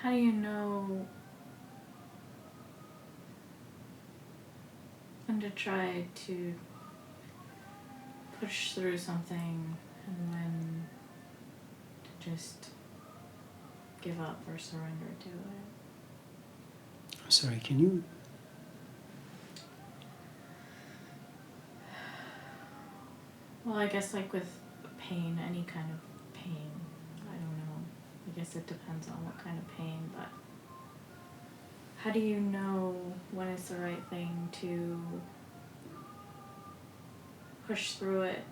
how do you know when to try to push through something and when to just give up or surrender to it? Sorry, can you? Well, I guess like with pain, any kind of pain, I don't know. I guess it depends on what kind of pain, but how do you know when it's the right thing to push through it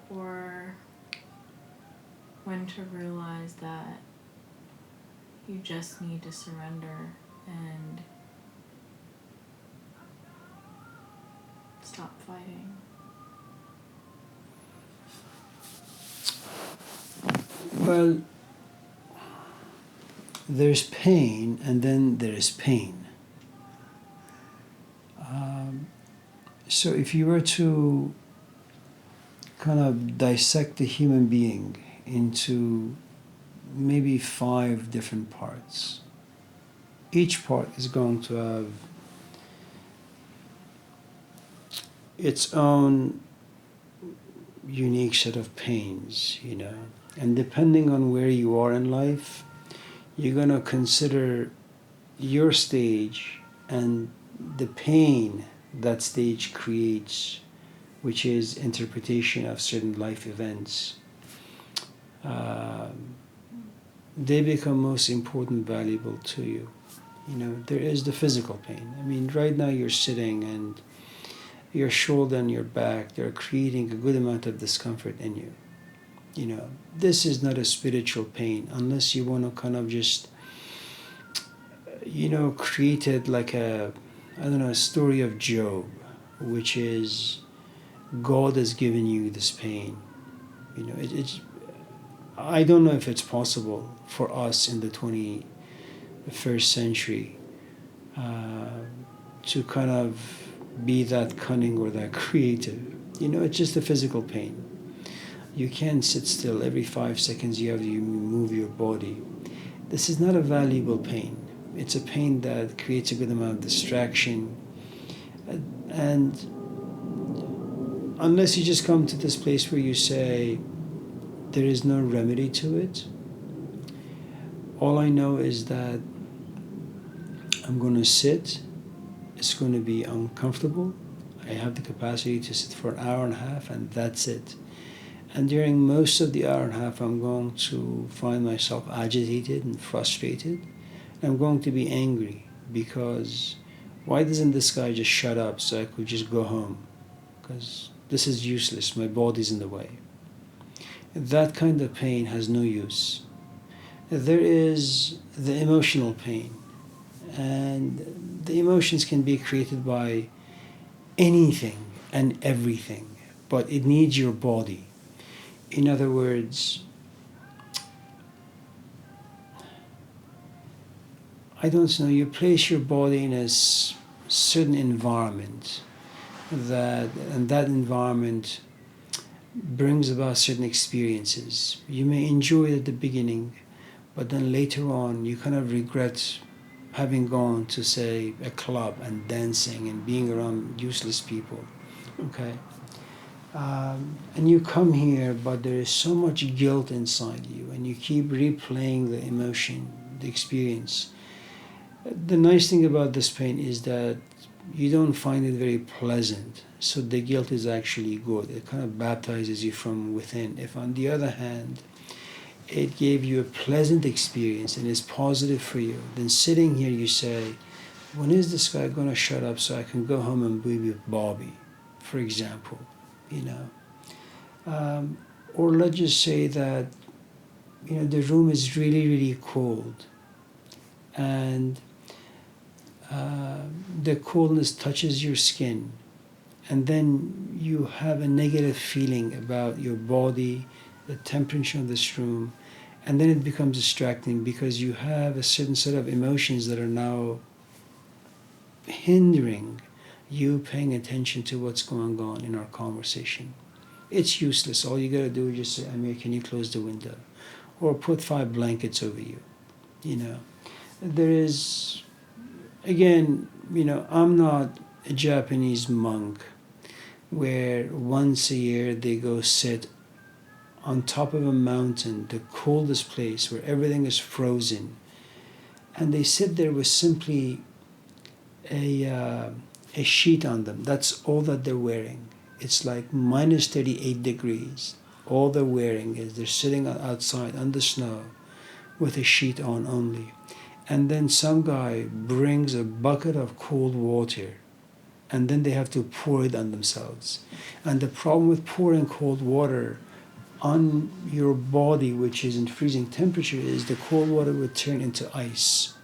or when to realize that you just need to surrender and stop fighting? Well, there's pain and then there is pain. So if you were to kind of dissect the human being into maybe 5 different parts, each part is going to have its own unique set of pains, and depending on where you are in life, you're going to consider your stage and the pain that stage creates, which is interpretation of certain life events. They become most important, valuable to you. There is the physical pain. I mean, right now you're sitting and your shoulder and your back, they're creating a good amount of discomfort in you. This is not a spiritual pain unless you want to kind of just, create it like a story of Job, which is God has given you this pain. I don't know if it's possible for us in the 21st century to kind of be that cunning or that creative. It's just a physical pain. You can't sit still. Every 5 seconds you have to move your body. This is not a valuable pain. It's a pain that creates a good amount of distraction. And unless you just come to this place where you say, there is no remedy to it, all I know is that I'm going to sit. It's going to be uncomfortable. I have the capacity to sit for an hour and a half, and that's it. And during most of the hour and a half, I'm going to find myself agitated and frustrated. I'm going to be angry because why doesn't this guy just shut up so I could just go home? Because this is useless. My body's in the way. That kind of pain has no use. There is the emotional pain. And the emotions can be created by anything and everything, but it needs your body. In other words, I don't know, you place your body in a certain environment and that environment brings about certain experiences. You may enjoy it at the beginning, but then later on you kind of regret having gone to, say, a club and dancing and being around useless people, okay? And you come here, but there is so much guilt inside you, and you keep replaying the emotion, the experience. The nice thing about this pain is that you don't find it very pleasant, so the guilt is actually good. It kind of baptizes you from within. If, on the other hand, it gave you a pleasant experience and is positive for you, then sitting here you say, when is this guy going to shut up so I can go home and be with Bobby, for example, or let's just say that, the room is really, really cold and the coldness touches your skin, and then you have a negative feeling about your body, the temperature of this room, and then it becomes distracting because you have a certain set of emotions that are now hindering you paying attention to what's going on in our conversation. It's useless. All you gotta do is just say, Amir, can you close the window? Or put 5 blankets over you. You know, there is, again, I'm not a Japanese monk where once a year they go sit on top of a mountain, the coldest place where everything is frozen, and they sit there with simply a sheet on them. That's all that they're wearing. It's like minus 38 degrees. All they're wearing is they're sitting outside on the snow with a sheet on only. And then some guy brings a bucket of cold water, and then they have to pour it on themselves. And the problem with pouring cold water on your body, which is in freezing temperature, is the cold water would turn into ice.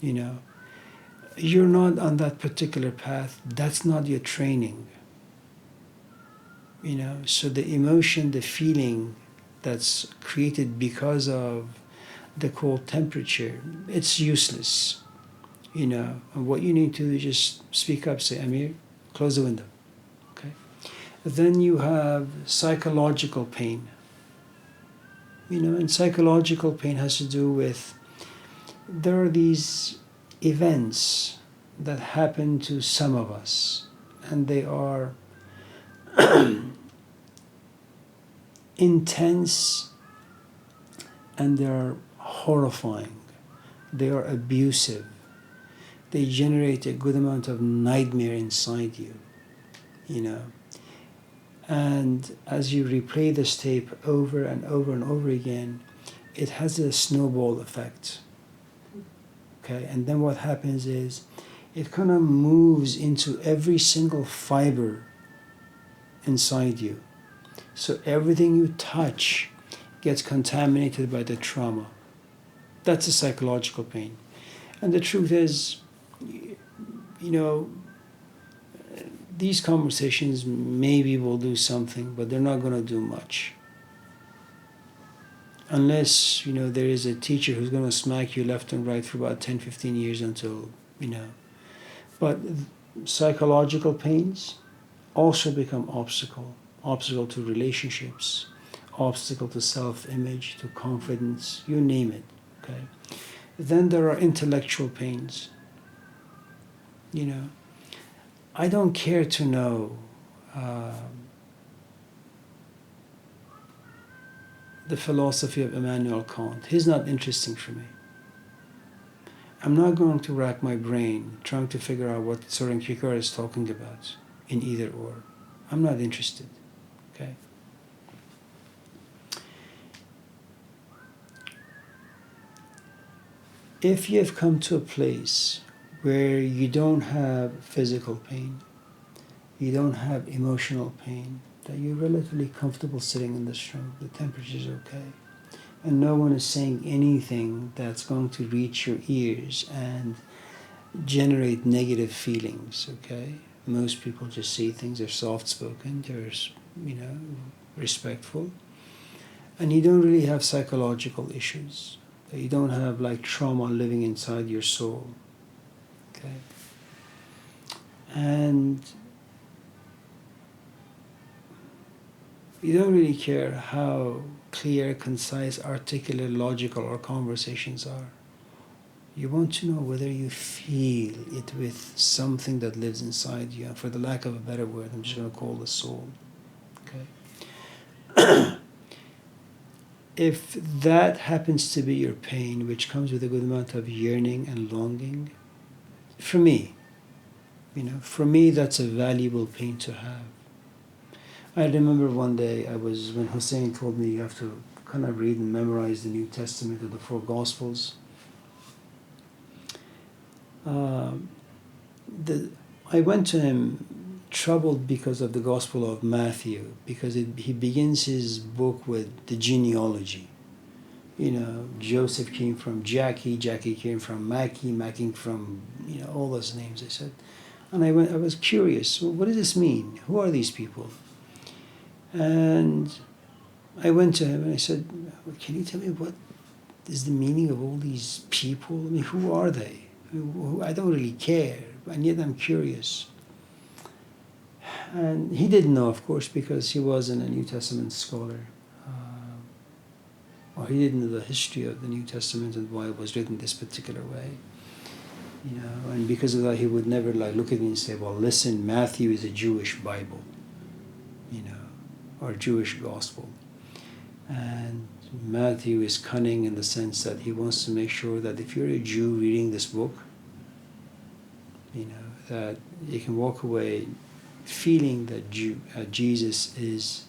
You're not on that particular path. That's not your training. So the emotion, the feeling that's created because of the cold temperature, it's useless. And what you need to do is just speak up, say, Amir, close the window. Okay. Then you have psychological pain. And psychological pain has to do with, there are these events that happen to some of us, and they are intense, and they are horrifying. They are abusive. They generate a good amount of nightmare inside you. And as you replay this tape over and over and over again, it has a snowball effect. Okay, and then what happens is it kind of moves into every single fiber inside you. So everything you touch gets contaminated by the trauma. That's a psychological pain. And the truth is, these conversations maybe will do something, but they're not going to do much. Unless, there is a teacher who's going to smack you left and right for about 10, 15 years until, But psychological pains also become obstacle to relationships, obstacle to self-image, to confidence, you name it, okay? Then there are intellectual pains. I don't care to know the philosophy of Immanuel Kant. He's not interesting for me. I'm not going to rack my brain trying to figure out what Soren Kierkegaard is talking about in either or. I'm not interested, okay? If you have come to a place where you don't have physical pain, you don't have emotional pain, that you're relatively comfortable sitting in this room, the temperature's okay, and no one is saying anything that's going to reach your ears and generate negative feelings, okay? Most people just say things, they're soft-spoken, they're, respectful, and you don't really have psychological issues. You don't have like trauma living inside your soul, okay? And you don't really care how clear, concise, articulate, logical our conversations are. You want to know whether you feel it with something that lives inside you. And for the lack of a better word, I'm just going to call the soul. Okay? If that happens to be your pain, which comes with a good amount of yearning and longing, for me, that's a valuable pain to have. I remember one day when Hussein told me you have to kind of read and memorize the New Testament or the four Gospels. I went to him troubled because of the Gospel of Matthew, because he begins his book with the genealogy. Joseph came from Jackie came from Mackie from, all those names, I said. And I was curious, well, what does this mean? Who are these people? And I went to him and I said, well, can you tell me what is the meaning of all these people? I mean, who are they? I don't really care, and yet I'm curious. And he didn't know, of course, because he wasn't a New Testament scholar. Or he didn't know the history of the New Testament and why it was written this particular way. And because of that, he would never look at me and say, well, listen, Matthew is a Jewish Bible, or Jewish gospel. And Matthew is cunning in the sense that he wants to make sure that if you're a Jew reading this book, that you can walk away feeling that Jesus is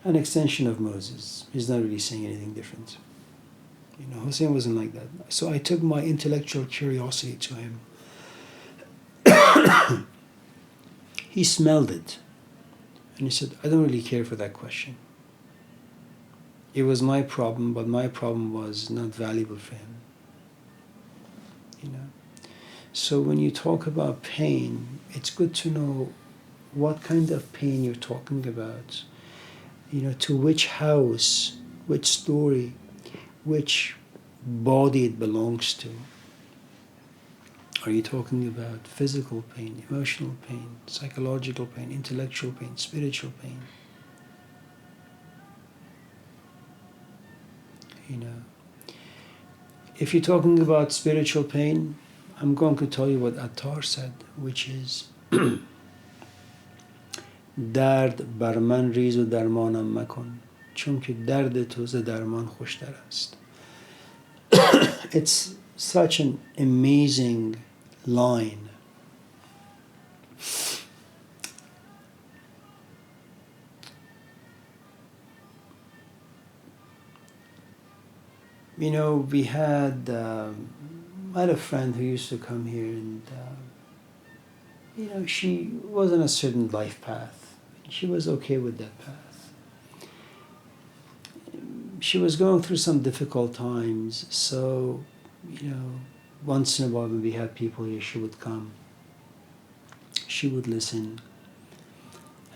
an extension of Moses. He's not really saying anything different. Hussein wasn't like that. So I took my intellectual curiosity to him. He smelled it. And he said, I don't really care for that question. It was my problem, but my problem was not valuable for him. So when you talk about pain, it's good to know what kind of pain you're talking about. To which house, which story, which body it belongs to. Are you talking about physical pain, emotional pain, psychological pain, intellectual pain, spiritual pain? If you're talking about spiritual pain, I'm going to tell you what Attar said, which is درد بر من ریز و درمانم مکن چون که درد تو ز درمان خوشتر است. It's such an amazing line. We had I had a friend who used to come here, and she was on a certain life path. She was okay with that path. She was going through some difficult times, so once in a while when we had people here, she would come. She would listen.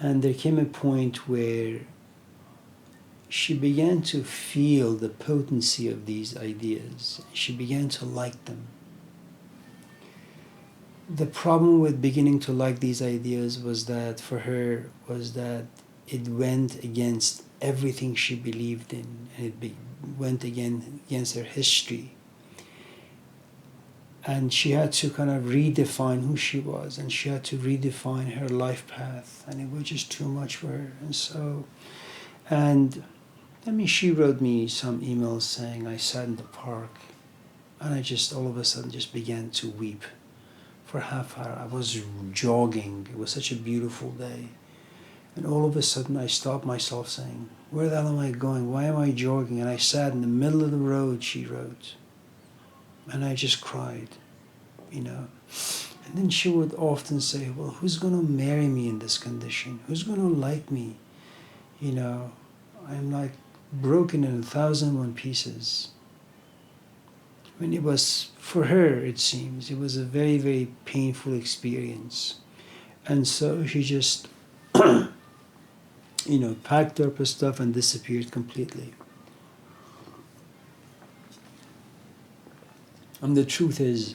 And there came a point where she began to feel the potency of these ideas. She began to like them. The problem with beginning to like these ideas was that for her it went against everything she believed in, and it went against her history. And she had to kind of redefine who she was, and she had to redefine her life path, and it was just too much for her. She wrote me some emails saying, I sat in the park and I just all of a sudden just began to weep for half an hour. I was jogging. It was such a beautiful day. And all of a sudden I stopped myself saying, where the hell am I going? Why am I jogging? And I sat in the middle of the road, she wrote. And I just cried, And then she would often say, well, who's going to marry me in this condition? Who's going to like me? I'm like broken in 1,001 pieces. It was, for her, it seems, it was a very, very painful experience. And so she just, packed up her stuff and disappeared completely. And the truth is,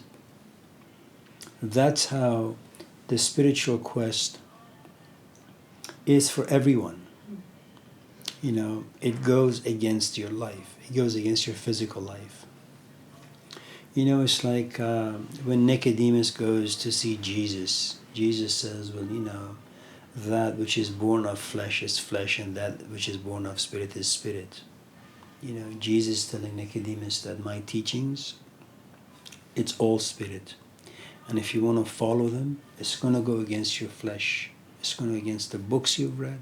that's how the spiritual quest is for everyone. It goes against your life. It goes against your physical life. It's like when Nicodemus goes to see Jesus. Jesus says, well, that which is born of flesh is flesh, and that which is born of spirit is spirit. Jesus telling Nicodemus that my teachings, it's all spirit. And if you want to follow them, it's going to go against your flesh. It's going to go against the books you've read,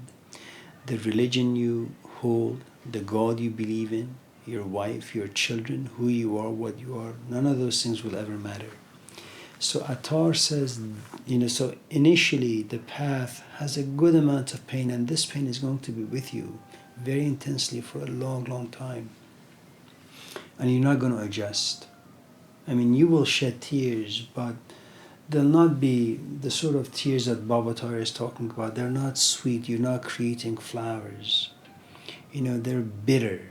the religion you hold, the God you believe in, your wife, your children, who you are, what you are. None of those things will ever matter. So Attar says, so initially the path has a good amount of pain, and this pain is going to be with you very intensely for a long, long time. And you're not going to adjust. You will shed tears, but they'll not be the sort of tears that Bavatar is talking about. They're not sweet. You're not creating flowers. They're bitter.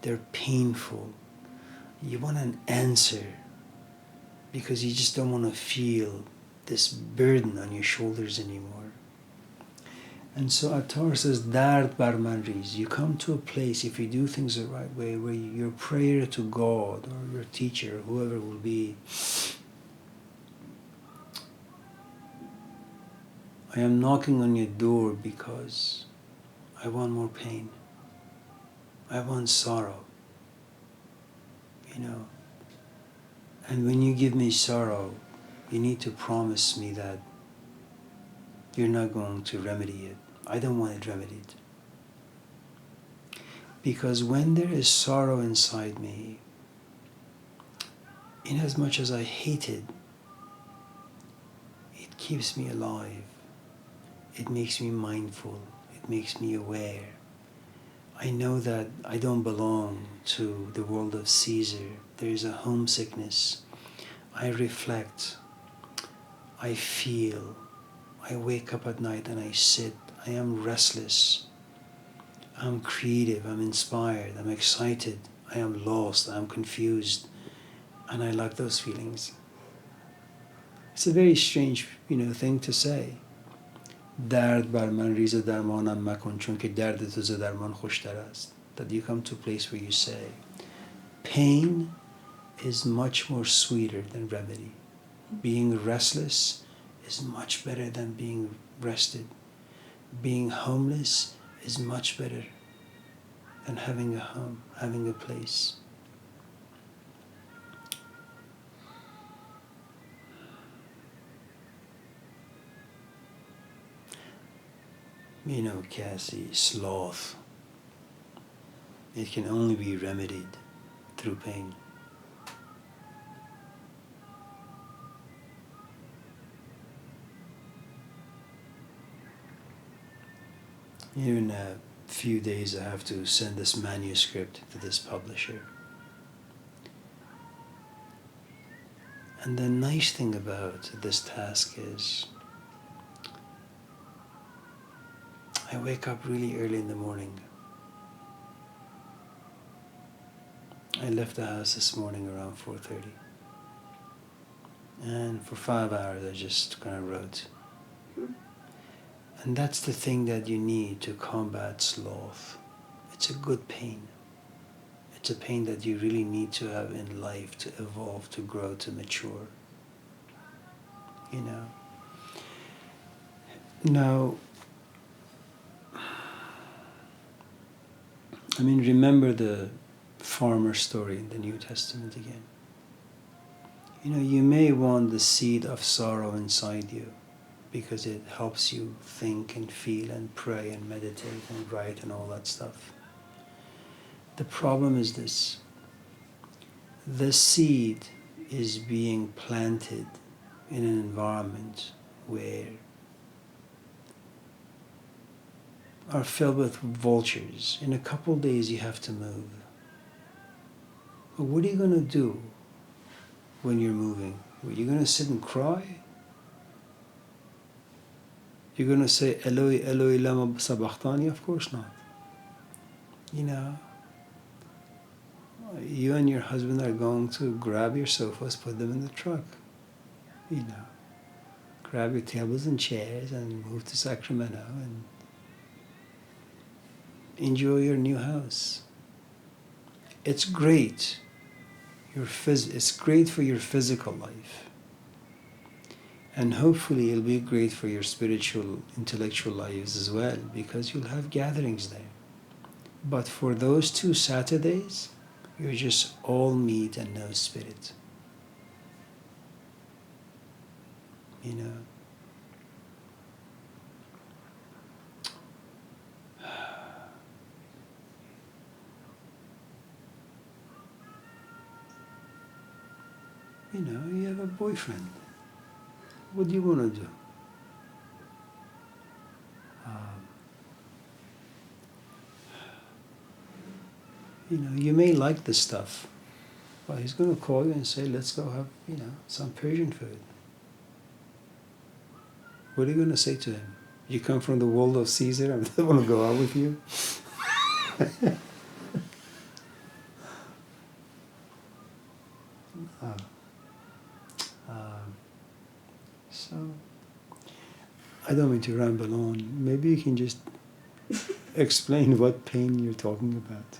They're painful. You want an answer because you just don't want to feel this burden on your shoulders anymore. And so Attar says, Dard bar man riz. You come to a place, if you do things the right way, where your prayer to God or your teacher, whoever it will be, I am knocking on your door because I want more pain. I want sorrow, you know. And when you give me sorrow, you need to promise me that you're not going to remedy it. I don't want it remedied. Because when there is sorrow inside me, inasmuch as I hate it, it keeps me alive. It makes me mindful. It makes me aware. I know that I don't belong to the world of Caesar. There is a homesickness. I reflect. I feel. I wake up at night and I sit. I am restless. I'm creative. I'm inspired. I'm excited. I am lost. I'm confused. And I like those feelings. It's a very strange, thing to say. درد بر من ریز و درمانم مکن چون که درد تو ز درمان خوشتر است. That you come to a place where you say, pain is much more sweeter than remedy. Being restless is much better than being rested. Being homeless is much better than having a home, having a place. Cassie, sloth, it can only be remedied through pain. In a few days I have to send this manuscript to this publisher. And the nice thing about this task is I wake up really early in the morning. I left the house this morning around 4:30. And for 5 hours I just kind of wrote. And that's the thing that you need to combat sloth. It's a good pain. It's a pain that you really need to have in life to evolve, to grow, to mature. Now, remember the farmer story in the New Testament again. You may want the seed of sorrow inside you because it helps you think and feel and pray and meditate and write and all that stuff. The problem is this. The seed is being planted in an environment where are filled with vultures. In a couple of days you have to move. But what are you going to do when you're moving? Are you going to sit and cry? You're going to say, Eloi, Eloi, lama sabachthani? Of course not. You and your husband are going to grab your sofas, put them in the truck. Grab your tables and chairs and move to Sacramento and enjoy your new house. It's great. It's great for your physical life. And hopefully it'll be great for your spiritual, intellectual lives as well, because you'll have gatherings there. But for those 2 Saturdays, you're just all meat and no spirit. You have a boyfriend. What do you want to do? You may like this stuff, but he's going to call you and say, let's go have, some Persian food. What are you going to say to him? You come from the world of Caesar and I want to go out with you? So, I don't mean to ramble on. Maybe you can just explain what pain you're talking about.